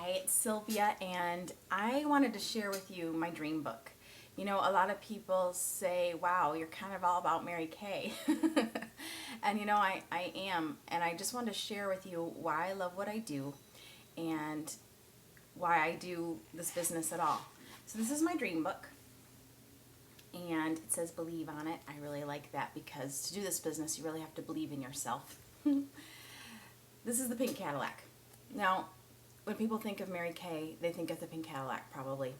Hi, it's Sylvia, and I wanted to share with you my dream book. You know, a lot of people say, wow, you're kind of all about Mary Kay. And I am, and I just wanted to share with you why I love what I do and why I do this business at all. So, this is my dream book, and it says believe on it. I really like that because to do this business, you really have to believe in yourself. This is the pink Cadillac. Now, when people think of Mary Kay, they think of the pink Cadillac probably.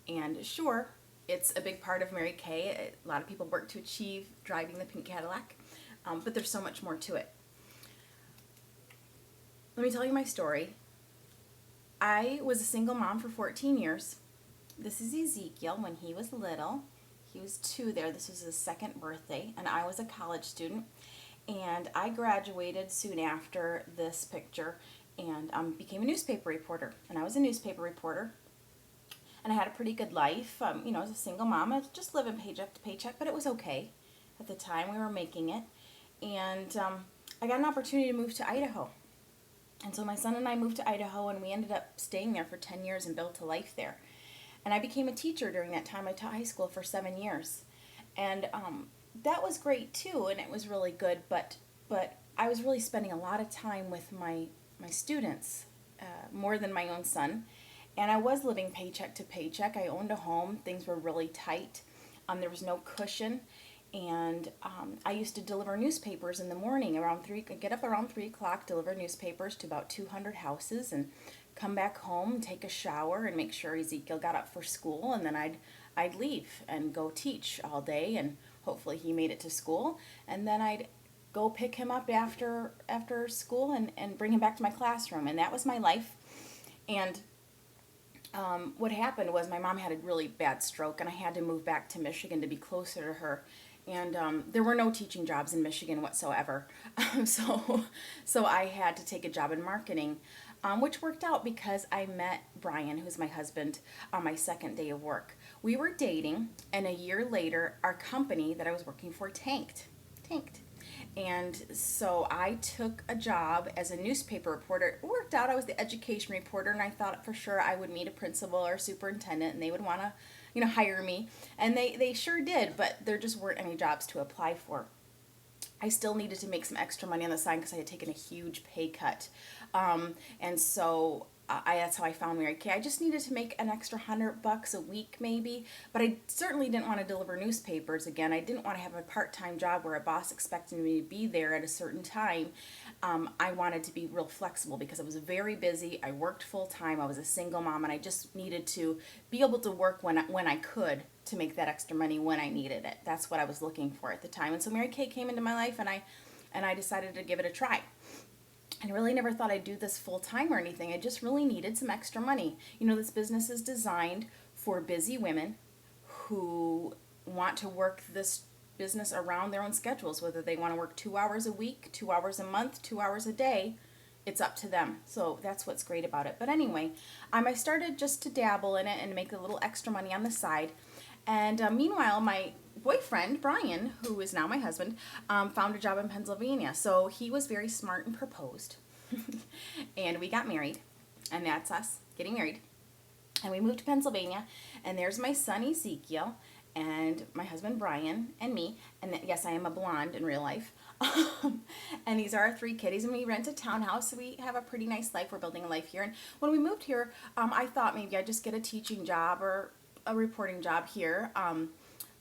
And sure, it's a big part of Mary Kay. A lot of people work to achieve driving the pink Cadillac, but there's so much more to it. Let me tell you my story. I was a single mom for 14 years. This is Ezekiel when he was little. He was 2 there. This was his second birthday, and I was a college student. And I graduated soon after this picture and became a newspaper reporter. And I was a newspaper reporter, and I had a pretty good life. As a single mom, I was just living paycheck to paycheck, but it was okay. At the time, we were making it. And I got an opportunity to move to Idaho. And so my son and I moved to Idaho, and we ended up staying there for 10 years and built a life there. And I became a teacher during that time. I taught high school for 7 years. And that was great too, and it was really good, but I was really spending a lot of time with my students, more than my own son. And I was living paycheck to paycheck. I owned a home. Things were really tight. There was no cushion. And I used to deliver newspapers in the morning around 3, I'd get up around 3 o'clock, deliver newspapers to about 200 houses, and come back home, take a shower, and make sure Ezekiel got up for school. And then I'd leave and go teach all day, and hopefully he made it to school. And then I'd go pick him up after school and bring him back to my classroom. And that was my life. And what happened was my mom had a really bad stroke, and I had to move back to Michigan to be closer to her. And there were no teaching jobs in Michigan whatsoever. So I had to take a job in marketing, which worked out because I met Brian, who's my husband, on my second day of work. We were dating, and a year later, our company that I was working for tanked. And so I took a job as a newspaper reporter. It worked out. I was the education reporter, and I thought for sure I would meet a principal or a superintendent, and they would want to, hire me. And they sure did, but there just weren't any jobs to apply for. I still needed to make some extra money on the side because I had taken a huge pay cut. And so that's how I found Mary Kay. I just needed to make an extra $100 a week maybe, but I certainly didn't want to deliver newspapers again. I didn't want to have a part-time job where a boss expected me to be there at a certain time. I wanted to be real flexible because I was very busy. I worked full-time. I was a single mom, and I just needed to be able to work when I could to make that extra money when I needed it. That's what I was looking for at the time. And so Mary Kay came into my life, and I decided to give it a try. I really never thought I'd do this full time or anything. I just really needed some extra money. This business is designed for busy women who want to work this business around their own schedules, whether they want to work 2 hours a week, 2 hours a month, 2 hours a day. It's up to them. So that's what's great about it. But anyway, I started just to dabble in it and make a little extra money on the side. And meanwhile, my boyfriend, Brian, who is now my husband, found a job in Pennsylvania. So he was very smart and proposed. And we got married. And that's us getting married. And we moved to Pennsylvania. And there's my son, Ezekiel, and my husband, Brian, and me. And yes, I am a blonde in real life. And these are our 3 kitties. And we rent a townhouse. So we have a pretty nice life. We're building a life here. And when we moved here, I thought maybe I'd just get a teaching job or a reporting job here,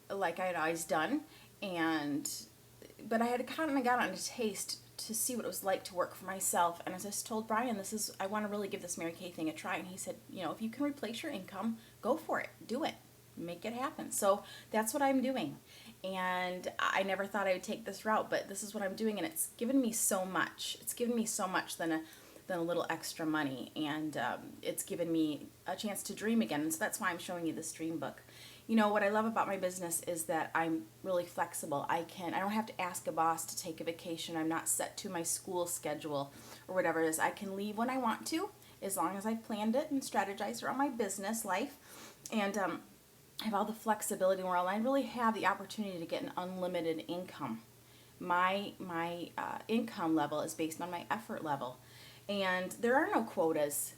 like I had always done, but I had kind of gotten a taste to see what it was like to work for myself. And as I told Brian, I want to really give this Mary Kay thing a try. And he said, if you can replace your income, go for it, do it, make it happen. So that's what I'm doing. And I never thought I would take this route, but this is what I'm doing, and it's given me so much. It's given me so much than a little extra money, and it's given me a chance to dream again. And so that's why I'm showing you this dream book. What I love about my business is that I'm really flexible. I don't have to ask a boss to take a vacation. I'm not set to my school schedule or whatever it is. I can leave when I want to, as long as I've planned it and strategized around my business life. And I have all the flexibility in the world. I really have the opportunity to get an unlimited income. My income level is based on my effort level. And there are no quotas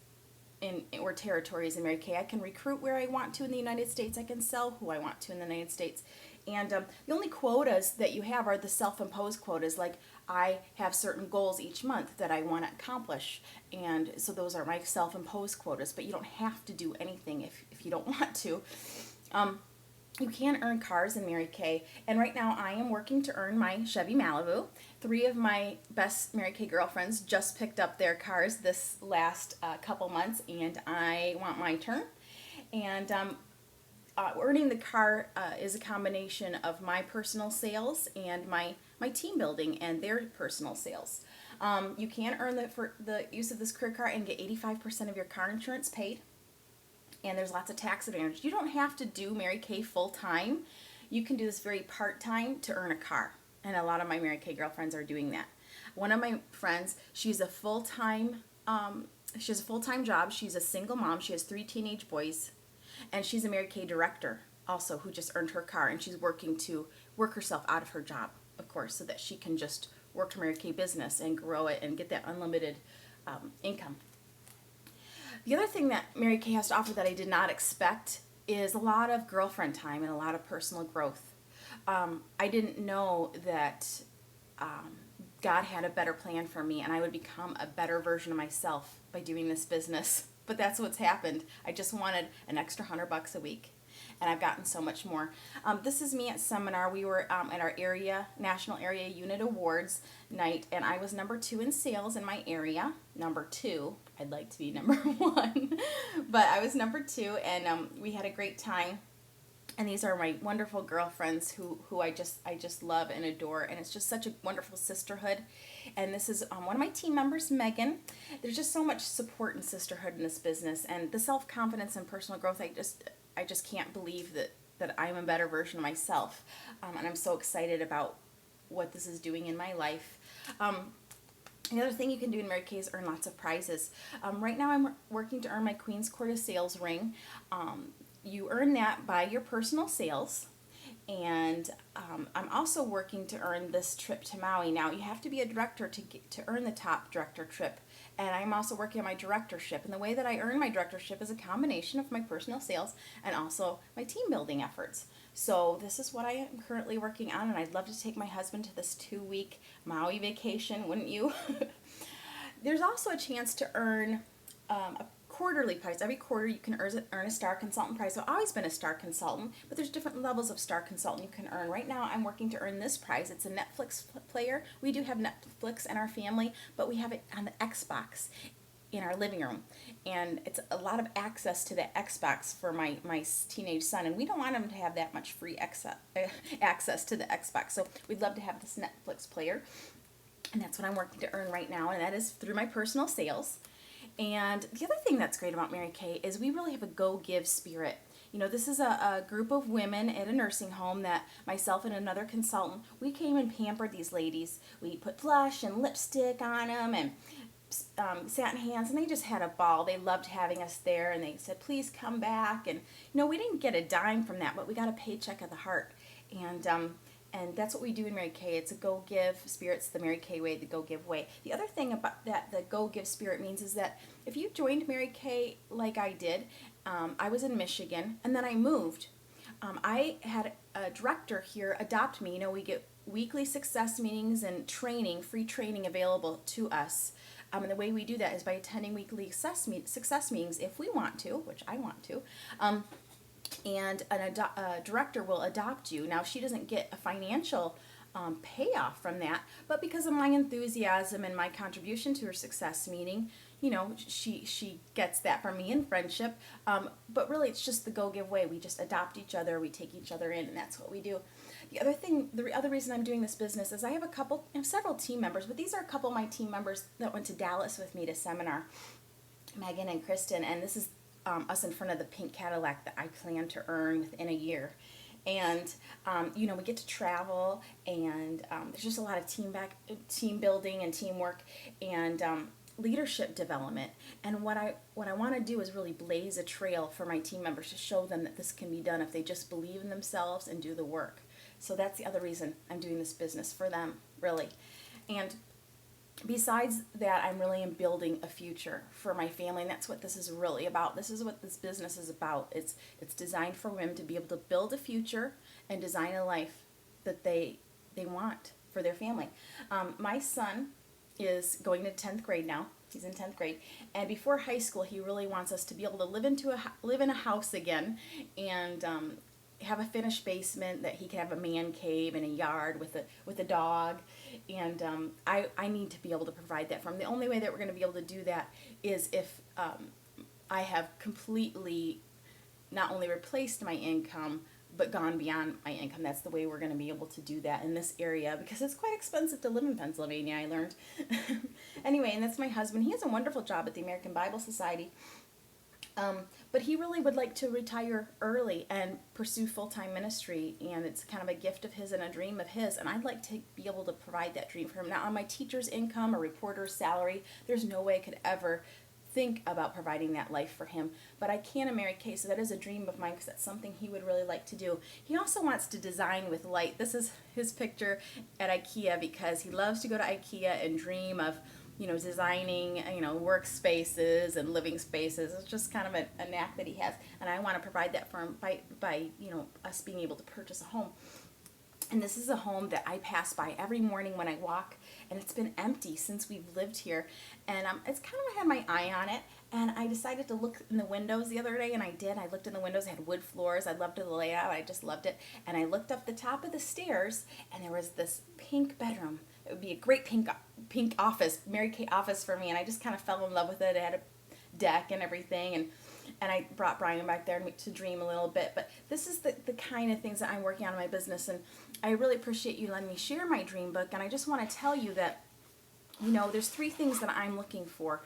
or territories in Mary Kay. I can recruit where I want to in the United States. I can sell who I want to in the United States. And the only quotas that you have are the self-imposed quotas. Like, I have certain goals each month that I want to accomplish. And so those are my self-imposed quotas. But you don't have to do anything if you don't want to. You can earn cars in Mary Kay, and right now I am working to earn my Chevy Malibu. 3 of my best Mary Kay girlfriends just picked up their cars this last couple months, and I want my turn. And earning the car is a combination of my personal sales and my team building and their personal sales. You can earn for the use of this career car and get 85% of your car insurance paid. And there's lots of tax advantage. You don't have to do Mary Kay full time. You can do this very part-time to earn a car. And a lot of my Mary Kay girlfriends are doing that. One of my friends, she's a full-time job. She's a single mom. She has 3 teenage boys. And she's a Mary Kay director also who just earned her car. And she's working to work herself out of her job, of course, so that she can just work her Mary Kay business and grow it and get that unlimited income. The other thing that Mary Kay has to offer that I did not expect is a lot of girlfriend time and a lot of personal growth. I didn't know that God had a better plan for me and I would become a better version of myself by doing this business. But that's what's happened. I just wanted an extra $100 a week, and I've gotten so much more. This is me at seminar. We were at our National Area Unit Awards night, and I was number 2 in sales in my area. Number 2. I'd like to be number 1, but I was number 2, and we had a great time. And these are my wonderful girlfriends who I just love and adore, and it's just such a wonderful sisterhood. And this is one of my team members, Megan. There's just so much support and sisterhood in this business, and the self-confidence and personal growth. I just can't believe that I'm a better version of myself, and I'm so excited about what this is doing in my life. The other thing you can do in Mary Kay is earn lots of prizes. Right now I'm working to earn my Queen's Court of Sales ring. You earn that by your personal sales. And I'm also working to earn this trip to Maui. Now, you have to be a director to earn the top director trip. And I'm also working on my directorship. And the way that I earn my directorship is a combination of my personal sales and also my team building efforts. So this is what I am currently working on, and I'd love to take my husband to this 2-week Maui vacation, wouldn't you? There's also a chance to earn a quarterly prize. Every quarter you can earn a star consultant prize. So I've always been a star consultant, but there's different levels of star consultant you can earn. Right now I'm working to earn this prize. It's a Netflix player. We do have Netflix in our family, but we have it on the Xbox in our living room, and it's a lot of access to the Xbox for my teenage son, and we don't want him to have that much free access to the Xbox, so we'd love to have this Netflix player, and that's what I'm working to earn right now, and that is through my personal sales. And the other thing that's great about Mary Kay is we really have a go-give spirit. You know, this is a group of women at a nursing home that myself and another consultant, we came and pampered these ladies. We put blush and lipstick on them and satin hands, and they just had a ball. They loved having us there, and they said, please come back. And, you know, we didn't get a dime from that, but we got a paycheck of the heart. And that's what we do in Mary Kay. It's a go-give spirit. It's the Mary Kay way, the go-give way. The other thing about that the go-give spirit means is that if you joined Mary Kay like I did, I was in Michigan, and then I moved. I had a director here adopt me. You know, we get weekly success meetings and training, free training available to us. And the way we do that is by attending weekly success meetings if we want to, which I want to. And a director will adopt you. Now, she doesn't get a financial payoff from that, but because of my enthusiasm and my contribution to her success meeting, you know, she gets that from me in friendship. But really, it's just the go-give way. We just adopt each other, we take each other in, and that's what we do. The other reason I'm doing this business is I have several team members, but these are a couple of my team members that went to Dallas with me to seminar, Megan and Kristen, and this is us in front of the pink Cadillac that I plan to earn within a year. And, you know, we get to travel, and there's just a lot of team building and teamwork and leadership development. And what I want to do is really blaze a trail for my team members to show them that this can be done if they just believe in themselves and do the work. So that's the other reason I'm doing this business, for them, really. And besides that, I'm really in building a future for my family, and that's what this is really about. This is what this business is about. It's designed for women to be able to build a future and design a life that they want for their family. My son is going to 10th grade now. He's in 10th grade, and before high school, he really wants us to be able to live in a house again, and have a finished basement that he can have a man cave and a yard with a dog, and I need to be able to provide that for him. The only way that we're going to be able to do that is if I have completely not only replaced my income but gone beyond my income. That's the way we're going to be able to do that in this area, because it's quite expensive to live in Pennsylvania, I learned. Anyway, and that's my husband. He has a wonderful job at the American Bible Society. But he really would like to retire early and pursue full-time ministry, and it's kind of a gift of his and a dream of his, and I'd like to be able to provide that dream for him. Now, on my teacher's income or reporter's salary, there's no way I could ever think about providing that life for him, but I can in Mary Kay, so that is a dream of mine because that's something he would really like to do. He also wants to design with light. This is his picture at IKEA because he loves to go to IKEA and dream of designing, workspaces and living spaces. It's just kind of a knack that he has, and I want to provide that for him by us being able to purchase a home. And this is a home that I pass by every morning when I walk, and it's been empty since we've lived here. And it's kind of had my eye on it, and I decided to look in the windows the other day, and I did. I looked in the windows. It had wood floors. I loved the layout. I just loved it. And I looked up the top of the stairs, and there was this pink bedroom. It would be a great pink office, Mary Kay office for me, and I just kind of fell in love with it. It had a deck and everything, and I brought Brian back there to dream a little bit. But this is the kind of things that I'm working on in my business, and I really appreciate you letting me share my dream book. And I just want to tell you that, there's 3 things that I'm looking for.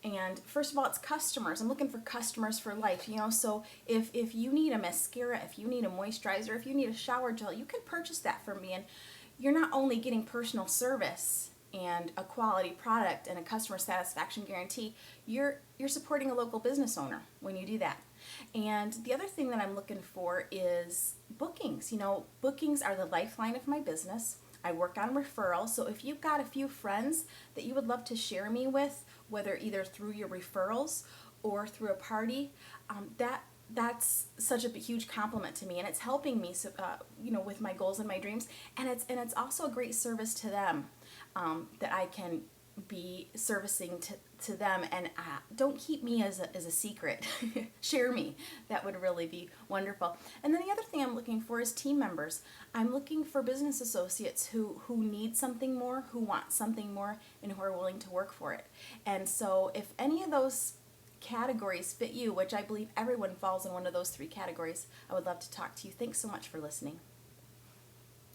And first of all, it's customers. I'm looking for customers for life, so if you need a mascara, if you need a moisturizer, if you need a shower gel, you can purchase that from me. And you're not only getting personal service and a quality product and a customer satisfaction guarantee, you're supporting a local business owner when you do that. And the other thing that I'm looking for is bookings. Bookings are the lifeline of my business. I work on referrals, so if you've got a few friends that you would love to share me with, whether either through your referrals or through a party, that's such a huge compliment to me, and it's helping me, with my goals and my dreams, and it's also a great service to them, that I can be servicing to them. And don't keep me as a secret. Share me. That would really be wonderful. And then the other thing I'm looking for is team members. I'm looking for business associates who need something more, who want something more, and who are willing to work for it. And so if any of those categories fit you, which I believe everyone falls in one of those 3 categories, I would love to talk to you. Thanks so much for listening.